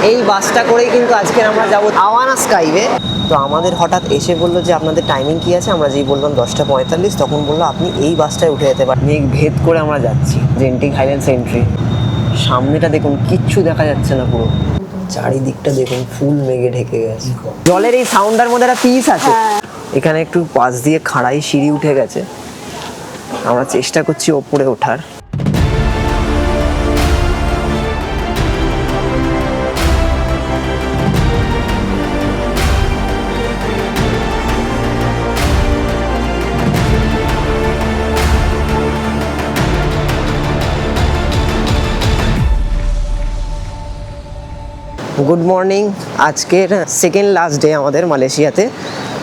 এই বাসটা করেই কিন্তু আজকে আমরা যাব আওয়ানা স্কাইওয়ে। তো আমাদের হঠাৎ এসে বললো যে আপনাদের টাইমিং কী আছে, আমরা যেই বললাম 10:45, তখন বললো আপনি এই বাসটায় উঠে যেতে পারেন। মেঘ ভেদ করে আমরা যাচ্ছি জেন্টিং হাইল্যান্ডস এন্ট্রি। সামনেটা দেখুন, কিচ্ছু দেখা যাচ্ছে না, পুরো চারিদিকটা দেখুন ফুল মেঘে ঢেকে গেছে। জলের এই সাউন্ডের মধ্যে একটা পিস আছে। এখানে একটু পাশ দিয়ে খাড়াই সিঁড়ি উঠে গেছে, আমরা চেষ্টা করছি ওপরে ওঠার। Good morning. আজকের সেকেন্ড লাস্ট ডে আমাদের মালয়েশিয়াতে।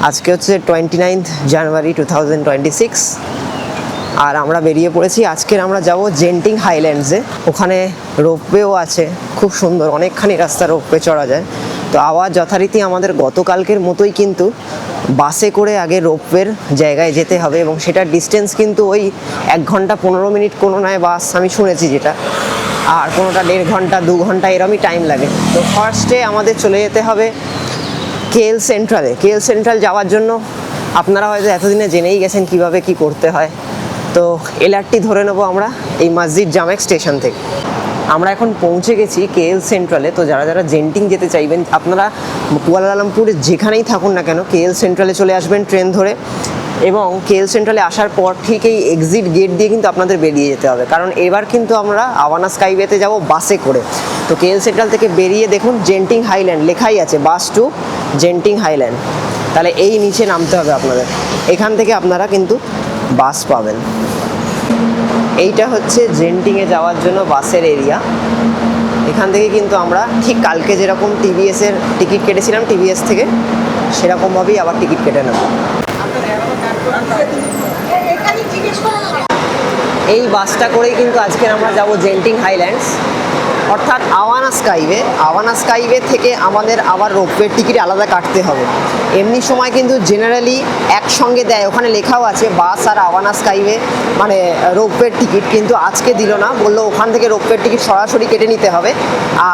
আজকে হচ্ছে 29 জানুয়ারি 2026, আর আমরা বেরিয়ে পড়েছি। আজকের আমরা যাব জেন্টিং হাইল্যান্ডসে। ওখানে রোপওয়েও আছে, খুব সুন্দর, অনেকখানি রাস্তা রোপওয়ে চড়া যায়। তো আওয়াজ যথারীতি আমাদের গতকালকের মতোই কিন্তু বাসে করে আগে রোপওয়ের জায়গায় যেতে হবে, এবং সেটার ডিস্টেন্স কিন্তু ওই 1 ঘন্টা 15 মিনিট কোনো নয় বাস আমি শুনেছি যেটা, আর কোনোটা 1.5 ঘন্টা 2 ঘন্টা এরমই টাইম লাগে। তো ফার্স্টে আমাদের চলে যেতে হবে কেএল সেন্ট্রালে। কেএল সেন্ট্রাল যাওয়ার জন্য আপনারা হয়তো এতদিনে জেনেই গেছেন কিভাবে কি করতে হয়। তো এলআরটি ধরে নেবো আমরা এই মসজিদ জামেক স্টেশন থেকে। আমরা এখন পৌঁছে গেছি কেএল সেন্ট্রালে। তো যারা যারা জেন্টিং যেতে চাইবেন, আপনারা কুয়ালালামপুরে যেখানেই থাকুন না কেন, কেএল সেন্ট্রালে চলে আসবেন ট্রেন ধরে, এবং কেএল সেন্ট্রালে আসার পর ঠিক এই এক্সিট গেট দিয়ে কিন্তু আপনাদের বেরিয়ে যেতে হবে, কারণ এবার কিন্তু আমরা আওয়ানা স্কাইওয়েতে যাব বাসে করে। তো কেএল সেন্ট্রাল থেকে বেরিয়ে দেখুন জেন্টিং হাইল্যান্ড লেখাই আছে, বাস টু জেন্টিং হাইল্যান্ড। তাহলে এই নিচে নামতে হবে আপনাদের, এখান থেকে আপনারা কিন্তু বাস পাবেন। এইটা হচ্ছে জেন্টিংয়ে যাওয়ার জন্য বাসের এরিয়া। এখান থেকে কিন্তু আমরা ঠিক কালকে যেরকম টিভিএসের টিকিট কেটেছিলাম টিভিএস থেকে, সেরকমভাবেই আবার টিকিট কেটে নেব। এই বাসটা করেই কিন্তু আজকে আমরা যাব জেন্টিং হাইল্যান্ডস, অর্থাৎ আওয়ানা স্কাইওয়ে। আওয়ানা স্কাইওয়ে থেকে আমাদের আবার রোপওয়ের টিকিট আলাদা কাটতে হবে। এমনি সময় কিন্তু জেনারেলি একসঙ্গে দেয়, ওখানে লেখাও আছে বাস আর আওয়ানা স্কাইওয়ে মানে রোপওয়ের টিকিট, কিন্তু আজকে দিল না, বললো ওখান থেকে রোপওয়ের টিকিট সরাসরি কেটে নিতে হবে।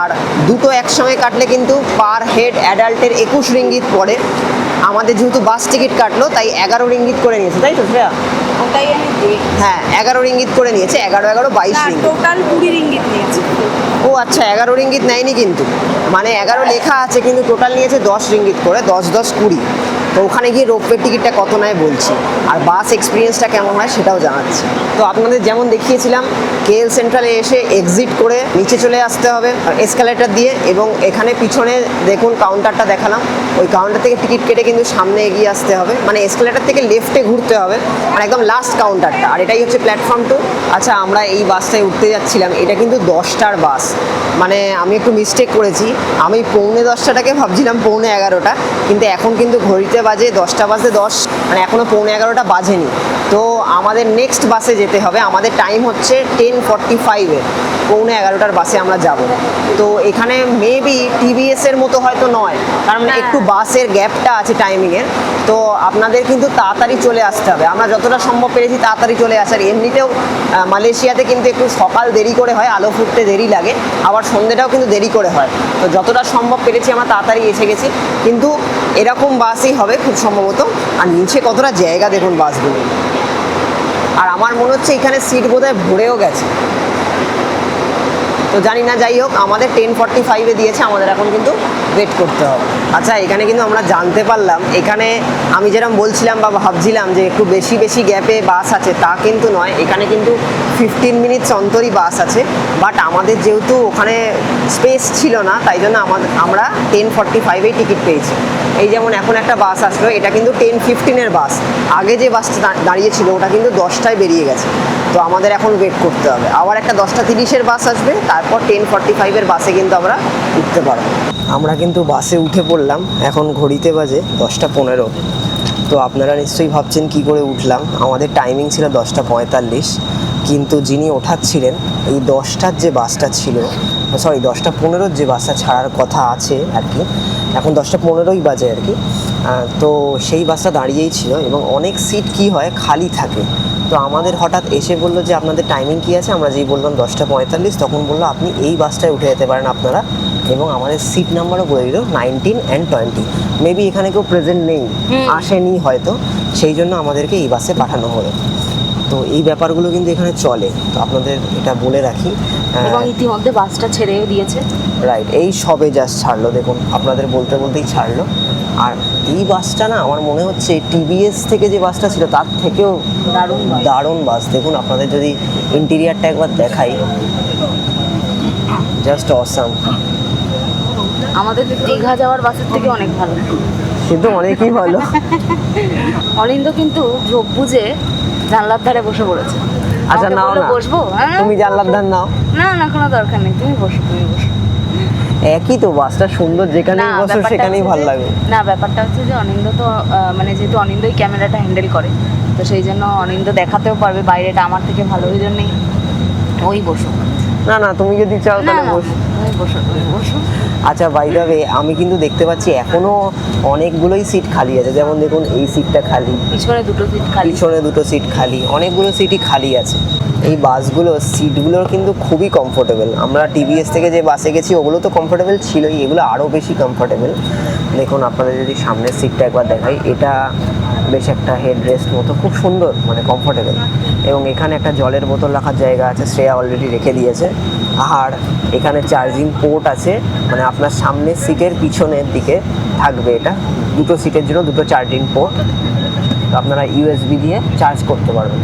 আর দুটো একসঙ্গে কাটলে কিন্তু পার হেড অ্যাডাল্টের 21 রিঙ্গিত পড়ে। আমাদের যেহেতু বাস টিকিট কাটলো তাই 11 রিঙ্গিত করে নিয়েছে, তাই তো শ্রেয়া? ওটাই আমি দেখি। হ্যাঁ, 11 রিঙ্গিত করে নিয়েছে। 11 11 22 রিঙ্গিত, টোটাল 20 রিঙ্গিত নিয়েছে। ও আচ্ছা, 11 রিঙ্গিত নেয়নি কিন্তু, মানে 11 লেখা আছে কিন্তু টোটাল নিয়েছে 10 রিঙ্গিত করে, 10 10 20। তো ওখানে গিয়ে রোপওয়ের টিকিটটা কত নেয় বলছি, আর বাস এক্সপিরিয়েন্সটা কেমন হয় সেটাও জানাচ্ছি। তো আপনাদের যেমন দেখিয়েছিলাম, কেএল সেন্ট্রালে এসে এক্সিট করে নিচে চলে আসতে হবে এসকালেটর দিয়ে, এবং এখানে পিছনে দেখুন কাউন্টারটা দেখালাম, ওই কাউন্টার থেকে টিকিট কেটে কিন্তু সামনে এগিয়ে আসতে হবে, মানে এসকালেটর থেকে লেফটে ঘুরতে হবে, আর একদম লাস্ট কাউন্টারটা। আর এটাই হচ্ছে প্ল্যাটফর্ম 2। আচ্ছা, আমরা এই বাসটায় উঠতে যাচ্ছিলাম, এটা কিন্তু 10টার বাস, মানে আমি একটু মিস্টেক করেছি, আমি 10:45টাকে ভাবছিলাম 11:15, কিন্তু এখন কিন্তু ঘড়িতে বাজে 10টা বাজে 10, মানে এখনও 11:15 বাজেনি। তো আমাদের নেক্সট বাসে যেতে হবে, আমাদের টাইম হচ্ছে 10:45-এ, 11:15টার বাসে আমরা যাব। তো এখানে মেবি টিভিএসের মতো হয়তো নয়, কারণ একটু বাসের গ্যাপটা আছে টাইমিংয়ের। তো আপনাদের কিন্তু তাড়াতাড়ি চলে আসতে হবে, আমরা যতটা সম্ভব পেরেছি তাড়াতাড়ি চলে আসার। এমনিতেও মালয়েশিয়াতে কিন্তু একটু সকাল দেরি করে হয়, আলো ফুটতে দেরি লাগে, আবার সন্ধ্যেটাও কিন্তু দেরি করে হয়। তো যতটা সম্ভব পেরেছি আমরা তাড়াতাড়ি এসে গেছি, কিন্তু এরকম বাসই হবে খুব সম্ভবত। আর নিচে কতটা জায়গা দেখুন বাসগুলো, আর আমার মনে হচ্ছে এখানে সিট বোধহয় ভরেও গেছে, তো জানি না। যাই হোক, আমাদের 10:45-এ দিয়েছে, আমাদের এখন কিন্তু ওয়েট করতে হবে। আচ্ছা, এখানে কিন্তু আমরা জানতে পারলাম, এখানে আমি যেরকম বলছিলাম বা ভাবছিলাম যে একটু বেশি বেশি গ্যাপে বাস আছে, তা কিন্তু নয়। এখানে কিন্তু 15 মিনিটস অন্তরই বাস আছে, বাট আমাদের যেহেতু ওখানে স্পেস ছিল না, তাই জন্য আমরা 10:45-এই টিকিট পেয়েছি। এই যেমন এখন একটা বাস আসলো, এটা কিন্তু 10:15-এর বাস। আগে যে বাসটা দাঁড়িয়েছিল ওটা কিন্তু 10টায় বেরিয়ে গেছে। তো আমাদের এখন ওয়েট করতে হবে, আবার একটা 10:30-এর বাস আসবে, তারপর 10:45-এর বাসে কিন্তু আমরা উঠতে পারবো। আমরা কিন্তু বাসে উঠে পড়লাম, এখন ঘড়িতে বাজে 10:15। তো আপনারা নিশ্চয়ই ভাবছেন কি করে উঠলাম। আমাদের টাইমিং ছিল 10:45, কিন্তু যিনি ওঠাচ্ছিলেন এই 10টার যে বাসটা ছিল, সরি 10:15-র যে বাসটা ছাড়ার কথা আছে আর কি, এখন 10:15-ই বাজে আর কি। তো সেই বাসটা দাঁড়িয়েই ছিল, এবং অনেক সিট কি হয় খালি থাকে। তো আমাদের হঠাৎ এসে বললো যে আপনাদের টাইমিং কী আছে, আমরা যেই বললাম 10:45, তখন বললো আপনি এই বাসটায় উঠে যেতে পারেন আপনারা এবং আমাদের সিট নাম্বারও বলে দিল 19 অ্যান্ড 20। মেবি এখানে কেউ প্রেজেন্ট নেই, আসেনি হয়তো, সেই জন্য আমাদেরকে এই বাসে পাঠানো হলো। তো এই ব্যাপারগুলো কিন্তু এখানে চলে, তো আপনাদের এটা বলে রাখি। এবং ইতিমধ্যে বাসটা ছেড়েও দিয়েছে। রাইট, এই সবে জাস্ট ছাড়লো, দেখুন আপনাদের বলতে বলতেই ছাড়লো। আর এই বাসটা না আমার মনে হচ্ছে টিভিএস থেকে যে বাসটা ছিল তার থেকেও দারুণ বাস। দারুণ বাস। দেখুন আপনাদের যদি ইন্টেরিয়ারটা একবার দেখাই, জাস্ট অসাম। আমাদের দীঘা যাওয়ার বাসের থেকে অনেক ভালো। কিন্তু অনেকই ভালো। অনিন্দ কিন্তু ঝোপ বুঝে জানলার ধারে বসে পড়েছে। আচ্ছা, আমাকে নাও বললো, না, বসবো? তুমি জানলার ধার নাও। না না, কোনো দরকার নেই, তুমি বসো, তুমি বসো। একই তো, বাসটা সুন্দর, যেখানেই না, বসো ব্যাপারটা সেখানেই হচ্ছে ভালো যে- লাগে। না, ব্যাপারটা হচ্ছে যে অনিন্দ তো মানে যেহেতু অনিন্দই ক্যামেরাটা হ্যান্ডেল করে, তো সেই জন্য অনিন্দ দেখাতেও পারবে বাইরেটা আমার থেকে ভালো, ওই জন্যই ওই বসো। না না, তুমি যদি চাও না তাহলে না, বসো। তুমি বসো, তুমি বসো। আচ্ছা, বাই দ্য ওয়ে, আমি কিন্তু দেখতে পাচ্ছি এখনো অনেকগুলোই সিট খালি আছে। যেমন দেখুন এই সিটটা খালি, পিছনে দুটো সিট খালি। পিছনে দুটো সিট খালি, অনেকগুলো সিটই খালি আছে। এই বাসগুলো সিটগুলোর কিন্তু খুবই কমফোর্টেবল। আমরা টিভিএস থেকে যে বাসে গেছি ওগুলো তো কমফোর্টেবল ছিলই, এগুলো আরও বেশি কমফোর্টেবল। দেখুন আপনাদের যদি সামনের সিটটা একবার দেখাই, এটা বেশ একটা হেড রেস্ট মতো, খুব সুন্দর, মানে কমফোর্টেবল। এবং এখানে একটা জলের বোতল রাখার জায়গা আছে, শ্রেয়া অলরেডি রেখে দিয়েছে। আর এখানে চার্জিং পোর্ট আছে, মানে আপনার সামনের সিটের পিছনের দিকে থাকবে এটা, দুটো সিটের জন্য দুটো চার্জিং পোর্ট, তো আপনারা ইউএসবি দিয়ে চার্জ করতে পারবেন।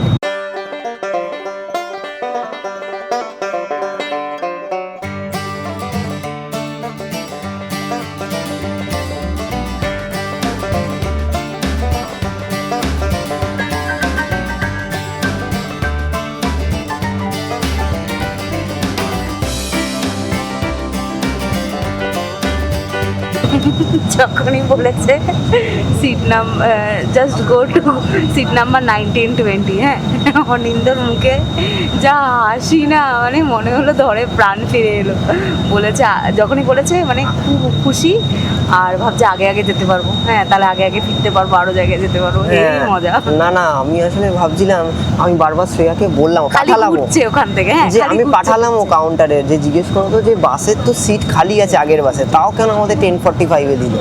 যখনই বলেছে seat just go to seat number 19-20, হ্যাঁ, অনিন্দর মুখে যা হাসি না, মানে মনে হলো ধরে প্রাণ ফিরে এলো। বলেছে যখনই বলেছে মানে খুব খুশি, আর ভাবছে আগে আগে যেতে পারবো, হ্যাঁ তাহলে আগে আগে ফিরতে পারবো, আরো জায়গায় যেতে পারবো, এই হ্যাঁ, মজা। না না, আমি আসলে ভাবছিলাম, আমি বারবার শ্রেয়াকে বললাম, খালি পাঠালামও ঘুরছে ওখান থেকে, হ্যাঁ যে খালি আমি ঘুরছে। পাঠালামও কাউন্টারে যে জিজ্ঞেস করো তো যে বাসের তো সিট খালি আছে আগের বাসে, তাও কেন আমাদের 10:45-এ দিল।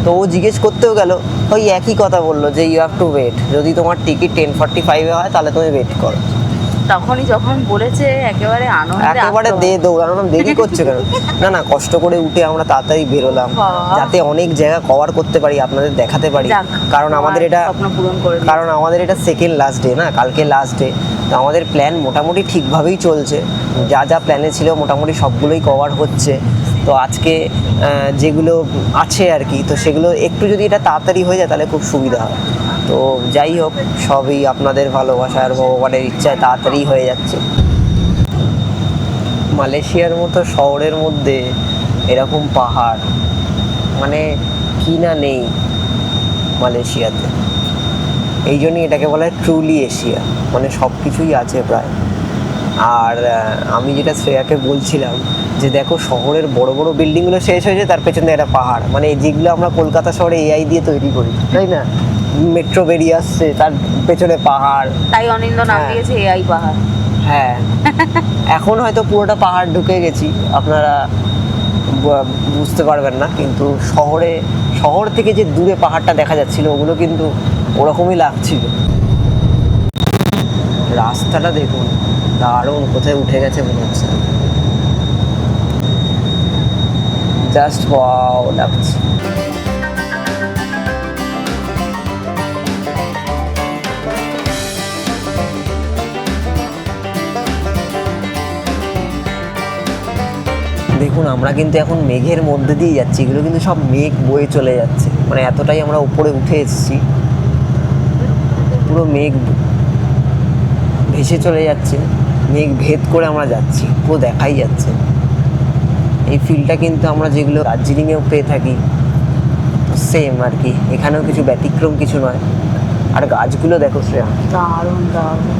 তো ও জিজ্ঞেস করতেও গেল, ওই একই কথা বললো যে ইউ হ্যাভ টু ওয়েট, যদি তোমার টিকিট 10:45-এ হয় তাহলে তুমি ওয়েট করো। তখনই যখন বলেছে একেবারে আনন্দে একেবারে আত্মহারা। দৌড়ানো, দেরি করছে কেন? না না, কষ্ট করে উঠে আমরা তাড়াতাড়ি বেরোলাম, বাহ। যাতে অনেক জায়গা কভার করতে পারি, আপনাদের দেখাতে পারি। যাক, কারণ আমাদের এটা স্বপ্ন পূরণ করে দিয়েছে। কারণ আমাদের এটা সেকেন্ড লাস্ট ডে না, কালকে লাস্ট ডে। তো আমাদের প্ল্যান মোটামুটি ঠিকভাবেই চলছে, যা যা প্ল্যানে ছিল মোটামুটি সবগুলোই কভার হচ্ছে। তো আজকে যেগুলো আছে আর কি, তো সেগুলো একটু যদি এটা তাড়াতাড়ি হয়ে যায় তাহলে খুব সুবিধা হয়। তো যাই হোক, সবই আপনাদের ভালোবাসা আর ভগবানের ইচ্ছায় তাড়াতাড়ি হয়ে যাচ্ছে। মালয়েশিয়ার মতো শহরের মধ্যে এরকম পাহাড়, মানে কি না নেই মালয়েশিয়াতে। এই জন্যই এটাকে বলা হয় ট্রুলি এশিয়া, মানে সব কিছুই আছে প্রায়। আর আমি যেটা শ্রেয়াকে বলছিলাম যে দেখো শহরের বড় বড় বিল্ডিংগুলো শেষ হয়েছে, তার পেছনে একটা পাহাড়, মানে যেগুলো আমরা কলকাতা শহরে এআই দিয়ে তৈরি করি, তাই না? মেট্রো বেরিয়ে আসছে, তার পেছনে পাহাড়। তাই অনিন্দ নাম হ্যাঁ। দিয়েছে এআই পাহাড়। হ্যাঁ, এখন হয়তো পুরোটা পাহাড় ঢুকে গেছি, আপনারা বুঝতে পারবেন না, কিন্তু শহর থেকে যে দূরে পাহাড়টা দেখা যাচ্ছিল ওগুলো কিন্তু ওরকমই লাগছিল। রাস্তাটা দেখুন, দারুণ, কোথায় উঠে গেছে মনে হচ্ছে, জাস্ট ওয়াও লাগছে। দেখুন আমরা কিন্তু এখন মেঘের মধ্যে দিয়ে যাচ্ছি, এগুলো কিন্তু সব মেঘ বয়ে চলে যাচ্ছে, মানে এতটাই আমরা উপরে উঠে এসেছি, পুরো মেঘ ভেসে চলে যাচ্ছে, মেঘ ভেদ করে আমরা যাচ্ছি, পুরো দেখাই যাচ্ছে। এই ফিলটা কিন্তু আমরা যেগুলো দার্জিলিংয়েও পেয়ে থাকি সেম আর কি, এখানেও কিছু ব্যতিক্রম কিছু নয়। আর গাছগুলো দেখো শ্রেয়া, দারুণ দারুণ,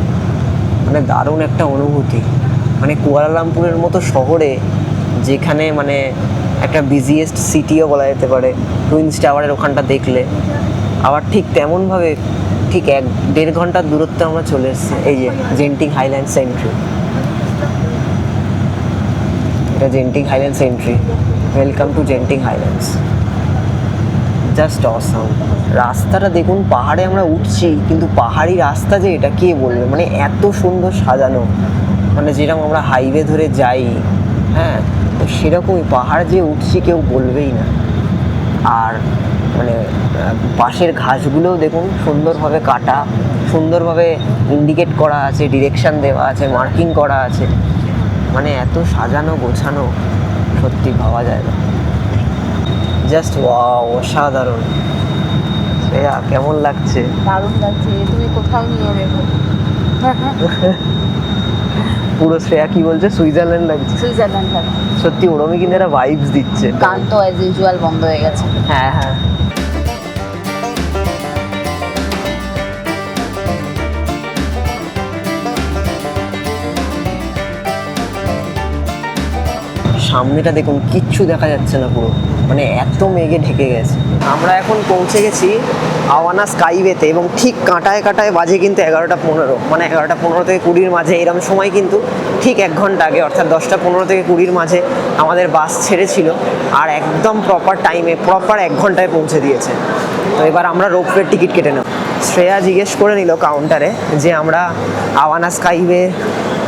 মানে দারুণ একটা অনুভূতি। মানে কুয়ালালামপুরের মতো শহরে, যেখানে মানে একটা বিজিয়েস্ট সিটিও বলা যেতে পারে, টুইনস টাওয়ারের ওখানটা দেখলে, আবার ঠিক তেমনভাবে ঠিক 1-1.5 ঘন্টার দূরত্বে আমরা চলে এসেছি। এই যে জেন্টিং হাইল্যান্ডস এন্ট্রি, এটা Genting Highlands entry. Welcome to Genting Highlands. Just awesome. রাস্তাটা দেখুন, পাহাড়ে আমরা উঠছি কিন্তু পাহাড়ি রাস্তা যে এটা কে বলবে, মানে এত সুন্দর সাজানো, মানে যেরকম আমরা হাইওয়ে ধরে যাই, হ্যাঁ, তো সেরকমই পাহাড় যে উঠছি কেউ বলবেই না। আর মানে পাশের ঘাসগুলোও দেখুন সুন্দরভাবে কাটা, সুন্দরভাবে ইন্ডিকেট করা আছে, ডিরেকশন দেওয়া আছে, মার্কিং করা আছে, মানে এত সাজানো গোছানো সত্যি ভাবা যায় না। জাস্ট ওয়াও, অসাধারণ। শ্রেয়া কেমন লাগছে? দারুণ লাগছে, তুমি কোথাও নিয়ে নেবো। পুরো শ্রেয়া কি বলছে, সুইজারল্যান্ড লাগছে। সুইজারল্যান্ড লাগছে সত্যি ওরমই কিন্তু একটা ভাইবস দিচ্ছে। গান তো অ্যাজ ইউজুয়াল বন্ধ হয়ে গেছে। হ্যাঁ হ্যাঁ। সামনেটা দেখুন, কিচ্ছু দেখা যাচ্ছে না, পুরো মানে এত মেঘে ঢেকে গেছে। আমরা এখন পৌঁছে গেছি আওয়ানা স্কাইওয়েতে, এবং ঠিক কাঁটায় কাঁটায় বাজে কিন্তু 11:15, মানে 11:15 থেকে 20-র মাঝে এরকম সময় কিন্তু ঠিক 1 ঘন্টা আগে, অর্থাৎ 10:15 থেকে 20-র মাঝে আমাদের বাস ছেড়েছিল, আর একদম প্রপার টাইমে, প্রপার 1 ঘন্টায় পৌঁছে দিয়েছে। তো এবার আমরা রোপওয়ের টিকিট কেটে নেব। শ্রেয়া জিজ্ঞেস করে নিল কাউন্টারে যে আমরা আওয়ানা স্কাইওয়ে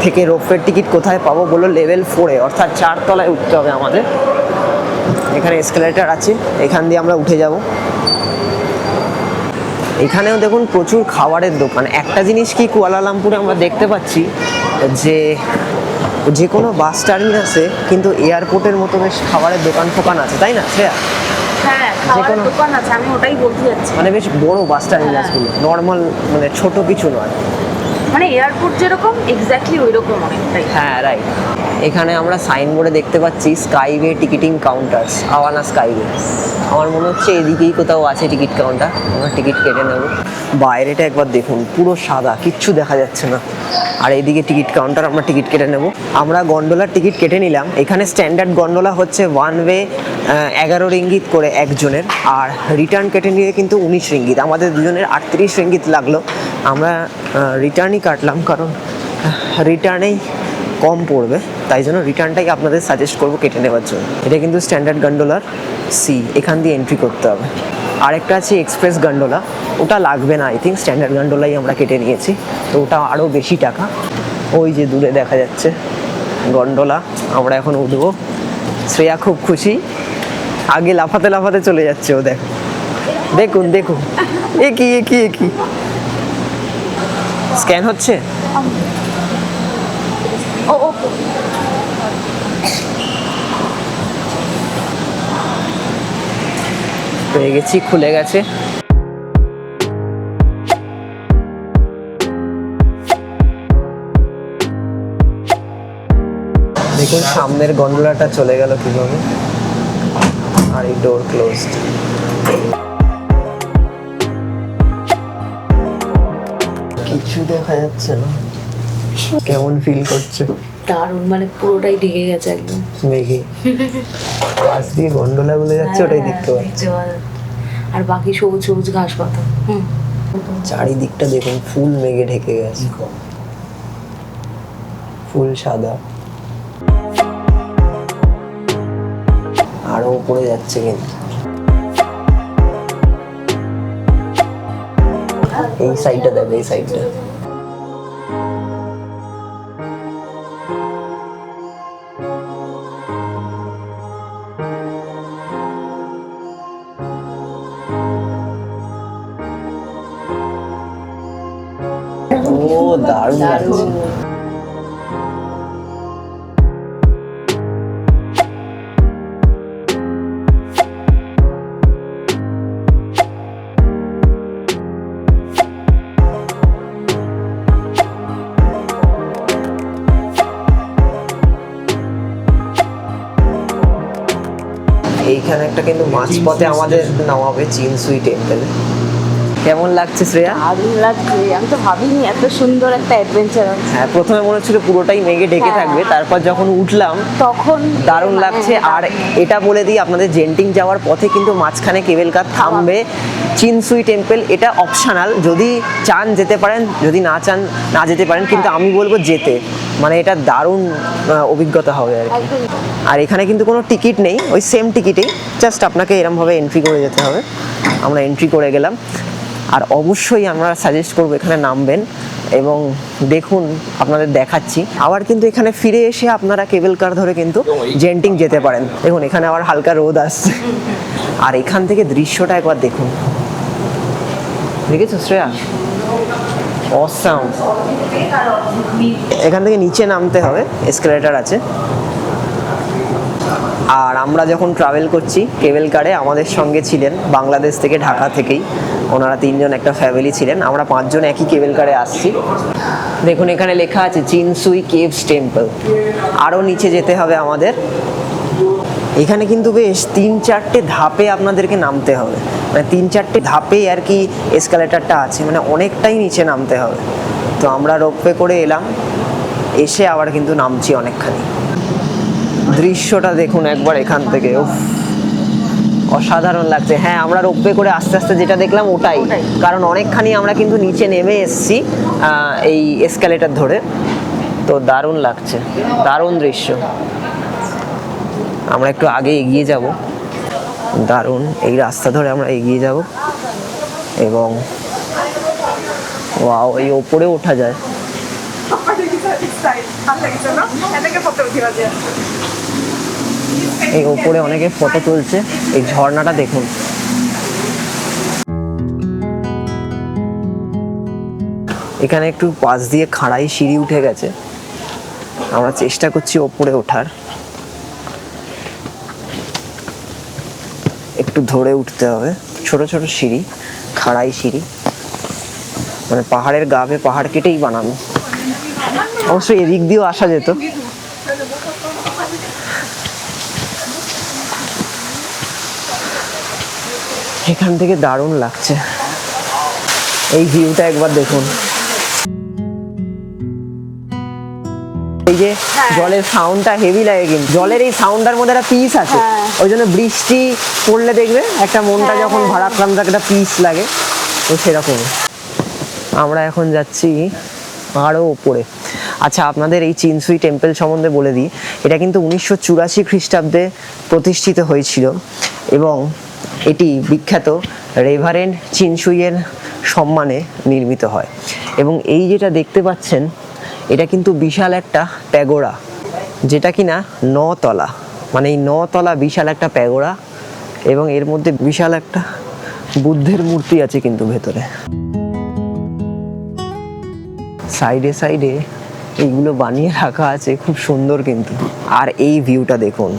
থেকে রোপওয়ের টিকিট কোথায় পাবো। বললো লেভেল 4-এ, অর্থাৎ 4 তলায় উঠতে হবে আমাদের। এখানে এসকেলেটর আছে, এখান দিয়ে আমরা উঠে যাব। এখানেও দেখুন প্রচুর খাবারের দোকান। একটা জিনিস কি কুয়ালালামপুরে আমরা দেখতে পাচ্ছি যে কোনো বাস টার্মিনাসে কিন্তু এয়ারপোর্টের মতো বেশ খাবারের দোকান ফোকান আছে, তাই না শ্রেয়া? হ্যাঁ, খাবারের দোকান আছে, আমি ওটাই বলতে যাচ্ছি। মানে বেশ বড় বাস টার্মিনাসগুলো, নর্মাল মানে ছোট কিছু নয়, মানে এয়ারপোর্ট যেরকম এক্স্যাক্টলি ওই রকম অনেকটাই। হ্যাঁ রাইট। এখানে আমরা সাইনবোর্ডে দেখতে পাচ্ছি skyway ticketing counters, Awana skyway. আমার মনে হচ্ছে এদিকেই কোথাও আছে টিকিট কাউন্টার, আমরা টিকিট কেটে নেব। বাইরেটা একবার দেখুন, পুরো সাদা, কিচ্ছু দেখা যাচ্ছে না। আর এইদিকে টিকিট কাউন্টার, আমরা টিকিট কেটে নেব। আমরা গন্ডোলার টিকিট কেটে নিলাম। এখানে স্ট্যান্ডার্ড গন্ডোলা হচ্ছে 1 ওয়ে 11 রিঙ্গিত করে একজনের, আর রিটার্ন কেটে নিয়ে কিন্তু 19 রিঙ্গিত। আমাদের দুজনের 38 রিঙ্গিত লাগলো। আমরা রিটার্নই কাটলাম, কারণ রিটার্নেই কম পড়বে, তাই জন্য রিটার্নটাই আপনাদের সাজেস্ট করবো কেটে নেওয়ার জন্য। এটা কিন্তু স্ট্যান্ডার্ড গন্ডোলার সি, এখান দিয়ে এন্ট্রি করতে হবে। আরেকটা আছে এক্সপ্রেস গন্ডোলা, ওটা লাগবে না, আই থিঙ্ক স্ট্যান্ডার্ড গন্ডোলাই আমরা কেটে নিয়েছি, তো ওটা আরও বেশি টাকা। ওই যে দূরে দেখা যাচ্ছে গন্ডোলা, আমরা এখন উঠবো। শ্রেয়া খুব খুশি, আগে লাফাতে লাফাতে চলে যাচ্ছে ও, দেখো দেখুন দেখুন, এ কি এ কি এ কি স্ক্যান হচ্ছে। ও পেয়ে গেছি, খুলে গেছে। দেখুন সামনের গন্ডোলাটা চলে গেল কিভাবে, আর এই ডোর ক্লোজড। কিছু দেখা যাচ্ছে না, কেমন ফিল করছে? দারুণ, মানে পুরোটাই ঢেকে গেছে একদম মেঘে। পাশ দিয়ে গন্ডোলা গুলো যাচ্ছে, ওটাই দেখতে পাচ্ছি। আর বাকি সবুজ সবুজ ঘাস পাতা। চারিদিকটা দেখুন ফুল মেঘে ঢেকে গেছে, ফুল সাদা, আরো উপরে যাচ্ছে কিন্তু। এই সাইডটা দেখ, এই সাইডটা। ও দারুণ লাগছে। এইখানে একটা কিন্তু মাঝপথে আমাদের নামাবে চিনসুই টেম্পেলে। কেমন লাগছে শ্রেয়া? দারুণ লাগছে, আমি তো ভাবিনি এত সুন্দর একটা অ্যাডভেঞ্চার আছে। হ্যাঁ, প্রথমে মনে হচ্ছিল পুরোটাই মেঘে ঢেকে হ্যাঁ। থাকবে, তারপর যখন উঠলাম তখন দারুণ লাগছে। আর এটা বলে দিই আপনাদের, জেন্টিং যাওয়ার পথে কিন্তু মাঝখানে কেবল কার থামবে। চিনসুই টেম্পল এটা অপশনাল, যদি চান যেতে পারেন, যদি না চান না যেতে পারেন, কিন্তু আমি বলবো যেতে, মানে এটা দারুণ অভিজ্ঞতা হবে আর কি। একদম। আর এখানে কিন্তু কোনো টিকিট নেই, ওই সেম টিকিটেই, জাস্ট আপনাকে এরমভাবে এন্ট্রি করে যেতে হবে। আমরা এন্ট্রি করে গেলাম। আর অবশ্যই আমরা সাজেস্ট করবো এখানে নামবেন এবং দেখুন, আপনাদের দেখাচ্ছি। আবার কিন্তু এখানে ফিরে এসে আপনারা কেবল কার ধরে কিন্তু জেন্টিং যেতে পারেন। দেখুন এখানে আবার হালকা রোদ আসছে, আর এখান থেকে দৃশ্যটা একবার দেখুন, দেখেছো শ্রেয়া? অসাম। এখান থেকে নিচে নামতে হবে, এসকেলেটর আছে। আর আমরা যখন ট্রাভেল করছি কেবল কারে, আমাদের সঙ্গে ছিলেন বাংলাদেশ থেকে, ঢাকা থেকেই ওনারা 3 জন, একটা ফ্যামিলি ছিলেন। আমরা 5 জন একই কেবল কারে আসছি। দেখুন এখানে লেখা আছে চিনসুই কেভস টেম্পল। আরও নিচে যেতে হবে আমাদের। এখানে কিন্তু বেশ 3-4টে ধাপে আপনাদেরকে নামতে হবে, মানে 3-4টে ধাপেই আর কি এসকেলেটরটা আছে, মানে অনেকটাই নিচে নামতে হবে। তো আমরা রোপওয়ে করে এলাম, এসে আবার কিন্তু নামছি অনেকখানি। দৃশ্যটা দেখুন একবার এখান থেকে, উফ অসাধারণ লাগছে। হ্যাঁ, আমরা রোপওয়ে করে আস্তে আস্তে যেটা দেখলাম ওটাই, কারণ অনেকখানি আমরা কিন্তু নিচে নেমে এসেছি এই এসকেলেটর ধরে। তো দারুণ লাগছে, দারুণ দৃশ্য। আমরা একটু আগে এগিয়ে যাব, দারুণ এই রাস্তা ধরে আমরা এগিয়ে যাব এবং ওয়াও, এই ওপরে ওঠা যায়। এই ওপরে অনেকে ফটো তুলছে, এই ঝর্ণাটা দেখুন। এখানে একটু পাশ দিয়ে খাড়াই সিঁড়ি উঠে গেছে, আমরা চেষ্টা করছি ওপরে ওঠার। একটু ধরে উঠতে হবে, ছোট ছোট সিঁড়ি, খাড়াই সিঁড়ি, মানে পাহাড়ের গাবে পাহাড় কেটেই বানানো। অবশ্যই এদিক দিয়েও আসা যেত। এখান থেকে দারুণ লাগছে, এই ভিউটা একবার দেখুন। এই যে জলের সাউন্ডটা হেভি লাগে, কিন্তু জলের এই সাউন্ডটার মধ্যে একটা পিস আছে। ওই জন্য বৃষ্টি পড়লে দেখবে একটা মনটা যখন ভারাক্রান্ত একটা পিস লাগে, তো সেরকম। আমরা এখন যাচ্ছি আরও ওপরে। আচ্ছা, আপনাদের এই চিনসুই টেম্পল সম্বন্ধে বলে দিই, এটা কিন্তু 1984 খ্রিস্টাব্দে প্রতিষ্ঠিত হয়েছিল এবং এটি বিখ্যাত রেভারেন্ড চিনসুইয়ের সম্মানে নির্মিত হয়। এবং এই যেটা দেখতে পাচ্ছেন, এটা কিন্তু বিশাল একটা প্যাগোড়া, যেটা কিনা 9 তলা, মানে এই 9 তলা বিশাল একটা প্যাগোড়া, এবং এর মধ্যে বিশাল একটা বুদ্ধের মূর্তি আছে কিন্তু ভেতরে। সাইডে সাইডে এইগুলো বানিয়ে রাখা আছে, খুব সুন্দর কিন্তু। আর এই ভিউটা দেখুন,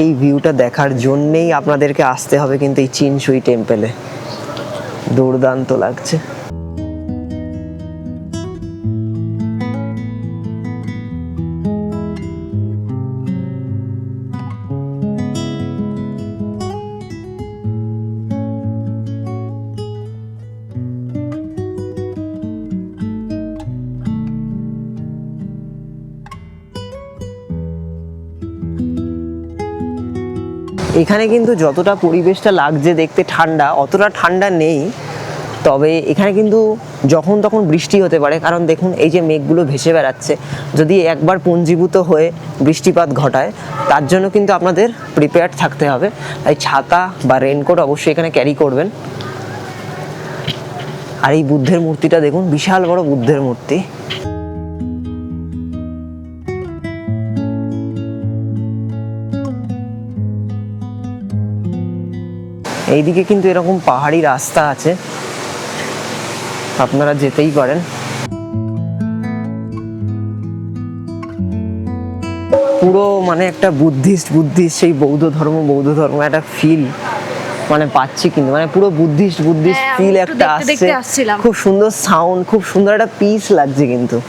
এই ভিউটা দেখার জন্যেই আপনাদেরকে আসতে হবে কিন্তু এই চিনসুই টেম্পলে। দুর্দান্ত লাগছে। এখানে কিন্তু যতটা পরিবেশটা লাগছে দেখতে ঠান্ডা, অতটা ঠান্ডা নেই। তবে এখানে কিন্তু যখন তখন বৃষ্টি হতে পারে, কারণ দেখুন এই যে মেঘগুলো ভেসে বেড়াচ্ছে, যদি একবার পুঞ্জীভূত হয়ে বৃষ্টিপাত ঘটায়, তার জন্য কিন্তু আপনাদের প্রিপেয়ার্ড থাকতে হবে। তাই ছাতা বা রেনকোট অবশ্যই এখানে ক্যারি করবেন। আর এই বুদ্ধের মূর্তিটা দেখুন, বিশাল বড় বুদ্ধের মূর্তি। এইদিকে কিন্তু এরকম পাহাড়ি রাস্তা আছে, আপনারা যেতেই পারেন। পুরো মানে একটা বুদ্ধিস্ট সেই বৌদ্ধ ধর্ম একটা ফিল মানে পাচ্ছি, কিন্তু মানে পুরো বুদ্ধিস্ট ফিল একটা আসছে। খুব সুন্দর সাউন্ড, খুব সুন্দর একটা পিস লাগছে কিন্তু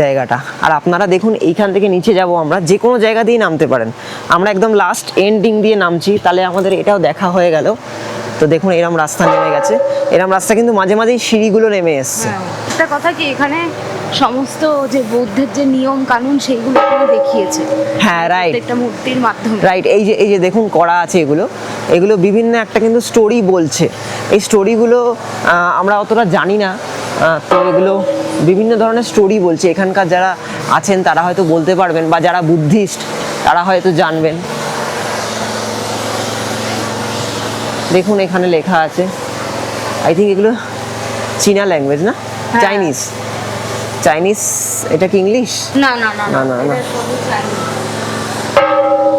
জায়গাটা। আর আপনারা দেখুন এইখান থেকে নিচে যাব আমরা, যে কোনো জায়গা দিয়ে নামতে পারেন। আমরা একদম লাস্ট এন্ডিং দিয়ে নামছি, তাহলে আমাদের এটাও দেখা হয়ে গেল। তো তো দেখুন এরম রাস্তা নেমে গেছে, এরম রাস্তা কিন্তু মাঝে মাঝেই সিঁড়িগুলো নেমে এসছে। একটা কথা কি, এখানে সমস্ত যে বৌদ্ধের যে নিয়ম কানুন সেইগুলো এখানে দেখিয়েছে। হ্যাঁ, রাইট একটা মূর্তির মাধ্যমে। রাইট, এই যে দেখুন করা আছে, এগুলো বিভিন্ন একটা কিন্তু স্টোরি বলছে। এই স্টোরিগুলো আমরা অতটা জানি না, তো এগুলো বিভিন্ন ধরনের স্টোরি বলছে। এখানকার যারা আছেন তারা হয়তো বলতে পারবেন, বা যারা বুদ্ধিস্ট তারা হয়তো জানবেন। দেখুন এখানে লেখা আছে, আই থিঙ্ক এগুলো চীনা ল্যাঙ্গুয়েজ না, চাইনিজ। এটা কি ইংলিশ? না না না না, না, না। এটা সবই Chinese।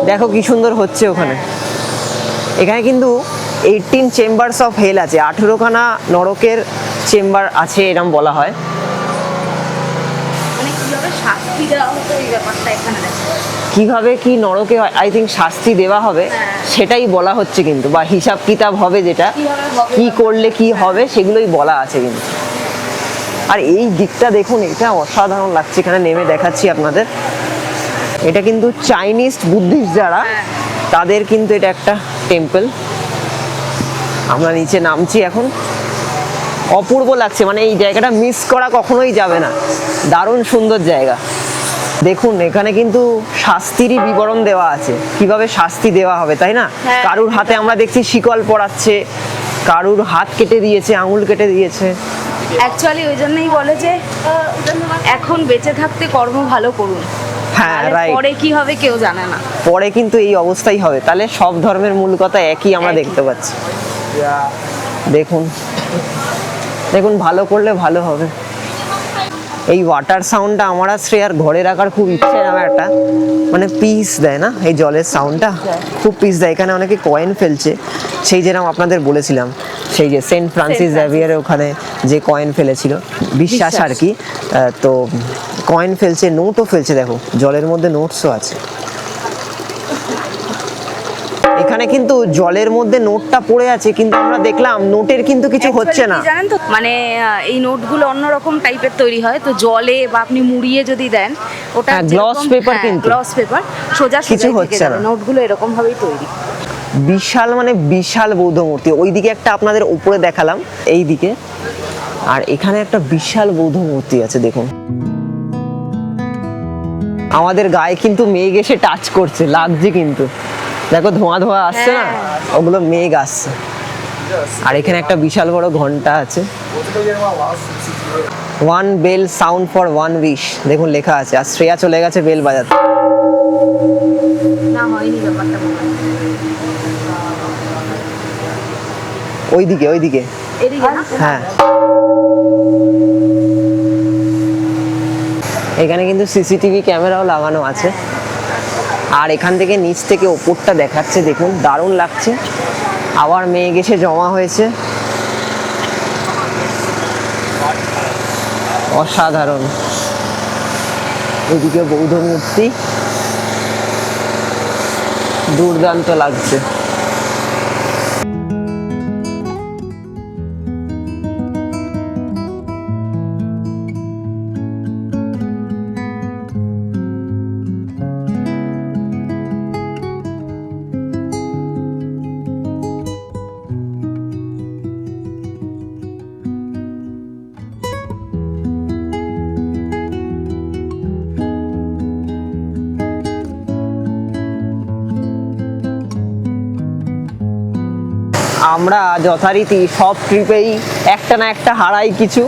দেখো কি সুন্দর হচ্ছে ওখানে। এখানে কিন্তু 18 চেম্বারস অফ হেল আছে, 18খানা নরকের চেম্বার আছে এরম বলা হয়। মানে কিভাবে শাস্তি দেওয়া হতো এই ব্যাপারটা এখানে দেখা যায়। কিভাবে কি নরকে আই থিঙ্ক শাস্তি দেওয়া হবে সেটাই বলা হচ্ছে কিন্তু, বা হিসাব কিতাব হবে যেটা, কিভাবে হবে, কি করলে কি হবে সেগুলোই বলা আছে কিন্তু। আর এই দিকটা দেখুন, এটা অসাধারণ লাগছে, এখানে নেমে দেখাচ্ছি আপনাদের। এটা কিন্তু চাইনিজ বুদ্ধিস্ট যারা, তাদের কিন্তু এটা একটা টেম্পল। আমরা নিচে নামছি এখন, অপূর্ব লাগছে, মানে এই জায়গাটা মিস করা কখনোই যাবে না, দারুণ সুন্দর জায়গা। দেখুন এখানে কিন্তু শাস্তিরই বিবরণ দেওয়া আছে, কিভাবে শাস্তি দেওয়া হবে, তাই না? কারুর হাতে আমরা দেখছি শিকল পরাচ্ছে, কারুর হাত কেটে দিয়েছে, আঙুল কেটে দিয়েছে। অ্যাকচুয়ালি ওই জন্যই বলে যে এখন বেঁচে থাকতে কর্ম ভালো করুন, হ্যাঁ, রাইট। পরে কি হবে কেউ জানে না। পরে কিন্তু এই অবস্থাই হবে। তাহলে সব ধর্মের মূল কথা একই আমরা দেখতে পাচ্ছি। দেখুন ভালো করলে ভালো হবে। এই ওয়াটার সাউন্ডটা আমার আর শ্রেয়ার ঘরে রাখার খুব ইচ্ছে, আমার একটা মানে পিস দেয় না এই জলের সাউন্ডটা, খুব পিস দেয়। এখানে অনেকে কয়েন ফেলছে, সেই যেরকম আপনাদের বলেছিলাম, সেই যে সেন্ট ফ্রান্সিস জাভিয়ারের ওখানে যে কয়েন ফেলেছিল, বিশ্বাস আর কি। তো কয়েন ফেলছে, নোটও ফেলছে, দেখো জলের মধ্যে নোটসও আছে। এখানে কিন্তু জলের মধ্যে নোটটা পড়ে আছে, কিন্তু আমরা দেখলাম নোটের কিন্তু কিছু হচ্ছে না। Actually কি জানেন তো, মানে এই নোটগুলো অন্যরকম টাইপের তৈরি হয়, তো জলে বা আপনি মুড়িয়ে যদি দেন ওটা গ্লস পেপার, কিন্তু গ্লস পেপার সোজা কিছু হচ্ছে না। নোটগুলো এরকম ভাবেই তৈরি। বিশাল, মানে বিশাল বৌদ্ধ মূর্তি। ওইদিকে একটা আপনাদের উপরে দেখালাম, এই দিকে, আর এখানে একটা বিশাল বৌদ্ধ মূর্তি আছে দেখুন। আমাদের গায়ে কিন্তু মেঘ এসে টাচ করছে, লাগছে কিন্তু, দেখো ধোঁয়া ধোঁয়া আসছে না, ওগুলো মেঘ আসছে। আর এখানে একটা বিশাল বড় ঘন্টা আছে, 1 বেল সাউন্ড ফর 1 উইশ, দেখুন লেখা আছে। আর শ্রেয়া চলে গেছে বেল বাজাতে। না হয়নি ব্যাপারটা, ওইদিকে এদিকে না? হ্যাঁ, এখানে কিন্তু সিসিটিভি ক্যামেরাও লাগানো আছে। আর এখান থেকে নিচ থেকে ওপরটা দেখাচ্ছে, দেখুন দারুণ লাগছে। আবার মেঘ এসে জমা হয়েছে, অসাধারণ। ওইদিকে বৌদ্ধ মূর্তি, দুর্দান্ত লাগছে। আমরা যথারীতি সব ট্রিপেই একটা না একটা হারাই কিছু।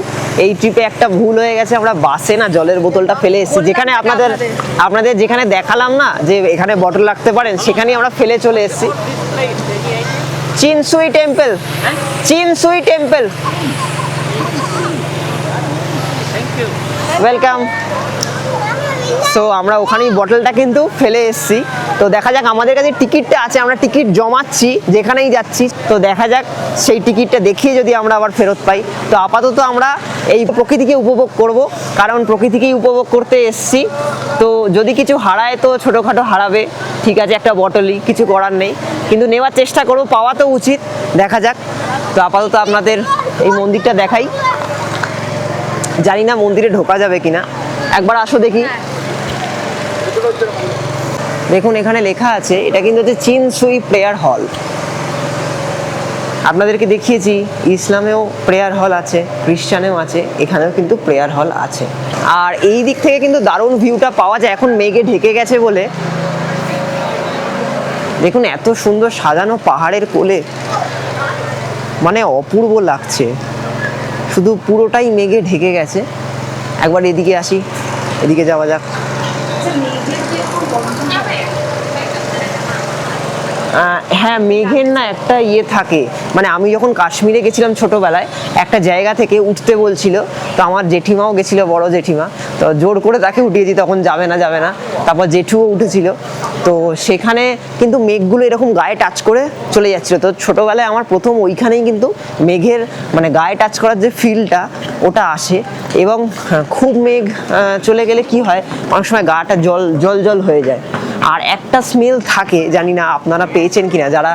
এই ট্রিপে একটা ভুল হয়ে গেছে, আমরা বাসে না জলের বোতলটা ফেলে এসেছি, যেখানে আপনাদের যেখানে দেখালাম না যে এখানে বটল রাখতে পারেন, সেখানেই আমরা ফেলে চলে এসেছি। চিনসুই টেম্পল, ওয়েলকাম। সো আমরা ওখানেই বটলটা কিন্তু ফেলে এসেছি। তো দেখা যাক, আমাদের কাছে টিকিটটা আছে, আমরা টিকিট জমাচ্ছি যেখানেই যাচ্ছি। তো দেখা যাক সেই টিকিটটা দেখিয়ে যদি আমরা আবার ফেরত পাই। তো আপাতত আমরা এই প্রকৃতিকে উপভোগ করব, কারণ প্রকৃতিকেই উপভোগ করতে এসেছি। তো যদি কিছু হারায় তো ছোটোখাটো হারাবে, ঠিক আছে, একটা বটলই, কিছু করার নেই, কিন্তু নেওয়ার চেষ্টা করব, পাওয়া তো উচিত। দেখা যাক। তো আপাতত আপনাদের এই মন্দিরটা দেখাই, জানি না মন্দিরে ঢোকা যাবে কিনা, একবার আসো দেখি। দেখুন এখানে লেখা আছে, এটা কিন্তু হচ্ছে চিনসুই প্রেয়ার হল। আপনাদেরকে দেখিয়েছি ইসলামেও প্রেয়ার হল আছে, খ্রিস্টানেও আছে, এখানেও কিন্তু প্রেয়ার হল আছে। আর এই দিক থেকে কিন্তু দারুণ ভিউটা পাওয়া যায়, এখন মেঘে ঢেকে গেছে বলে। দেখুন এত সুন্দর সাজানো পাহাড়ের কোলে, মানে অপূর্ব লাগছে। শুধু পুরোটাই মেঘে ঢেকে গেছে। একবার এদিকে আসি, এদিকে যাওয়া যাক। হ্যাঁ, মেঘের না একটা ইয়ে থাকে, মানে আমি যখন কাশ্মীরে গেছিলাম ছোটোবেলায়, একটা জায়গা থেকে উঠতে বলছিল, তো আমার জেঠিমাও গেছিলো, বড় জেঠিমা, তো জোর করে তাকে উঠিয়েছি, তখন যাবে না। তারপর জেঠুও উঠেছিল, তো সেখানে কিন্তু মেঘগুলো এরকম গায়ে টাচ করে চলে যাচ্ছিলো। তো ছোটোবেলায় আমার প্রথম ওইখানেই কিন্তু মেঘের মানে গায়ে টাচ করার যে ফিলটা ওটা আসে। এবং খুব মেঘ চলে গেলে কি হয়, অনেক সময় গাটা জল জল হয়ে যায়। আর একটা স্মেল থাকে, জানি না আপনারা পেয়েছেন কিনা, যারা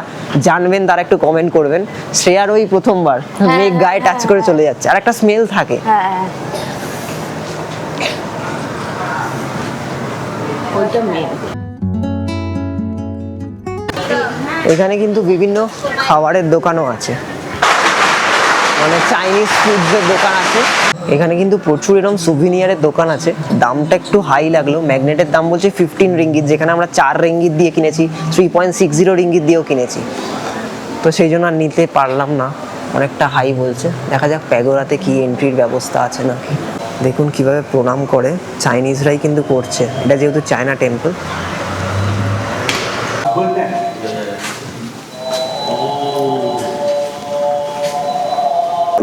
জানবেন তারা একটু কমেন্ট করবেন। শ্রেয়ার ওই প্রথমবার মেঘ গায়ে টাচ করে চলে যাচ্ছে, আর একটা স্মেল থাকে। এখানে কিন্তু বিভিন্ন খাবারের দোকানও আছে, মানে চাইনিজ ফুডসের দোকান আছে। এখানে কিন্তু প্রচুর এরকম সুভিনিয়ারের দোকান আছে। দামটা একটু হাই লাগলো, ম্যাগনেটের দাম বলছে 15 রিঙ্গিত, যেখানে আমরা 4 রিঙ্গিত দিয়ে কিনেছি, 3.60 রিঙ্গিত দিয়েও কিনেছি। তো সেই জন্য আর নিতে পারলাম না, অনেকটা হাই বলছে। দেখা যাক প্যাগোরাতে কি এন্ট্রির ব্যবস্থা আছে নাকি। দেখুন কিভাবে প্রণাম করে, চাইনিজরাই কিন্তু করছে, এটা যেহেতু চায়না টেম্পল।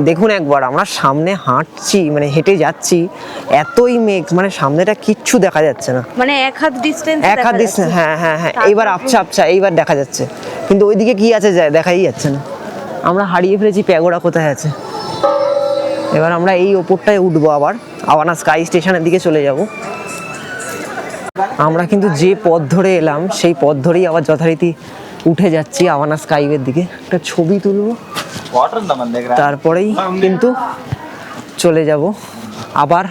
দেখুন একবার আমরা সামনে হাঁটছি, মানে হেঁটে যাচ্ছি, এতই মেঘ, মানে সামনেটা কিচ্ছু দেখা যাচ্ছে না, মানে এক হাত ডিস্টেন্স, হ্যাঁ হ্যাঁ হ্যাঁ, এইবার আবছা এইবার দেখা যাচ্ছে, কিন্তু ওইদিকে কি আছে যায় দেখাই যাচ্ছে না। আমরা হারিয়ে ফেলেছি প্যাগোরা কোথায় আছে। এবার আমরা এই ওপরটায় উঠবো, আবার আওয়ানা স্কাই স্টেশনের দিকে চলে যাব। আমরা কিন্তু যে পথ ধরে এলাম সেই পথ ধরেই আবার যথারীতি উঠে যাচ্ছি আওয়ানা স্কাইওয়ের দিকে। একটা ছবি তুলবো, তারপরেই কিন্তু চলে যাব আবার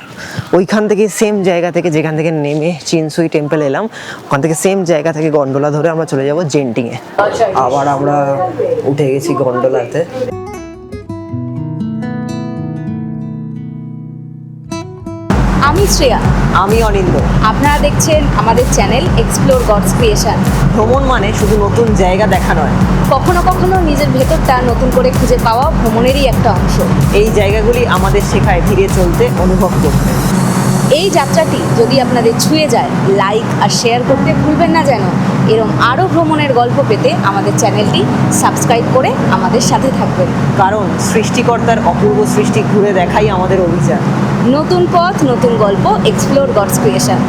ওইখান থেকে, সেম জায়গা থেকে যেখান থেকে নেমে চিনসুই টেম্পল এলাম, ওখান থেকে সেম জায়গা থেকে গন্ডোলা ধরে আমরা চলে যাব জেন্টিংয়ে। আবার আমরা উঠে গেছি গন্ডোলাতে। আমি শ্রেয়া, আমি অনিন্দ। আপনারা দেখছেন আমাদের চ্যানেল এক্সপ্লোর গডস ক্রিয়েশন। ভ্রমণ মানে শুধু নতুন জায়গা দেখা নয়, কখনো কখনো নিজের ভেতরটা নতুন করে খুঁজে পাওয়া ভ্রমণেরই একটা অংশ। এই জায়গাগুলি আমাদের শেখায় ধীরে চলতে, অনুভব করতে। এই যাত্রাটি যদি আপনাদের ছুঁয়ে যায়, লাইক আর শেয়ার করতে ভুলবেন না যেন। এরকম আরও ভ্রমণের গল্প পেতে আমাদের চ্যানেলটি সাবস্ক্রাইব করে আমাদের সাথে থাকবেন। কারণ সৃষ্টিকর্তার অপূর্ব সৃষ্টি ঘুরে দেখাই আমাদের অভিযান। নতুন পথ, নতুন গল্প, এক্সপ্লোর গডস ক্রিয়েশন।